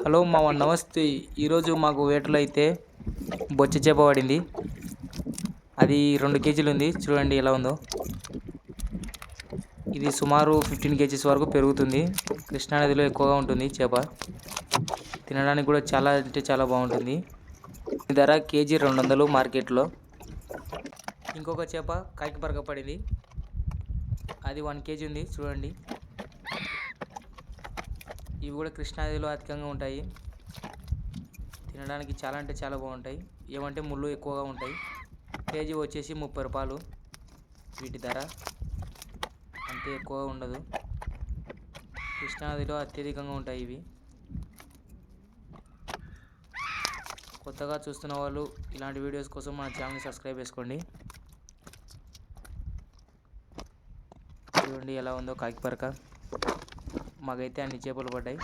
Hello మామ, నమస్తే. ఈరోజు మాకు వేటలో అయితే బొచ్చ చేప పడింది. అది 2 కేజీలు ఉంది. చూడండి ఎలా ఉందో. ఇది సుమారు 15 కేజీస్ వరకు పెరుగుతుంది. కృష్ణానదిలో ఎక్కువగా ఉంటుంది చేప. తినడానికి కూడా చాలా అంటే చాలా బాగుంటుంది. ధర కేజీ 200 మార్కెట్లో. ఇంకొక చేప కాకిపరక పడింది. అది 1 కేజీ ఉంది. చూడండి. ఇవి కూడా కృష్ణానదిలో అధికంగా ఉంటాయి. తినడానికి చాలా అంటే చాలా బాగుంటాయి. ఏమంటే ముళ్ళు ఎక్కువగా ఉంటాయి. కేజీ వచ్చేసి 30 రూపాయలు. వీటి ధర అంతే ఎక్కువగా ఉండదు. కృష్ణానదిలో అత్యధికంగా ఉంటాయి ఇవి. కొత్తగా చూస్తున్న వాళ్ళు ఇలాంటి వీడియోస్ కోసం మన ఛానల్ని సబ్స్క్రైబ్ చేసుకోండి. చూడండి ఎలా ఉందో కాకిపరక. మాకైతే అన్ని చేపలు పడ్డాయి.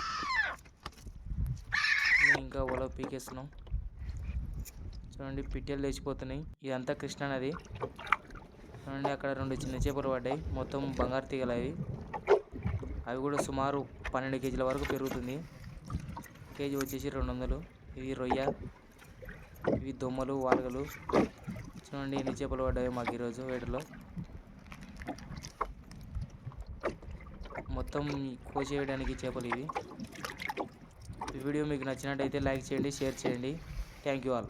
ఇంకా వల పీకేస్తున్నాం. చూడండి పిట్టెలు లేచిపోతున్నాయి. ఇదంతా కృష్ణానది. చూడండి అక్కడ 2 చిన్న చేపలు పడ్డాయి. మొత్తం బంగారు తీగలు అవి. అవి కూడా సుమారు 12 కేజీల వరకు పెరుగుతుంది. కేజీ వచ్చేసి 200. ఇవి రొయ్య, ఇవి దొమ్మలు, వాలుగలు. చూడండి ఎన్ని చేపలు పడ్డాయో మాకు ఈరోజు వేటలో. మొత్తం కోసేయడానికి చేపలు ఇవి. ఈ వీడియో మీకు నచ్చినట్టయితే లైక్ చేయండి, షేర్ చేయండి. Thank you all.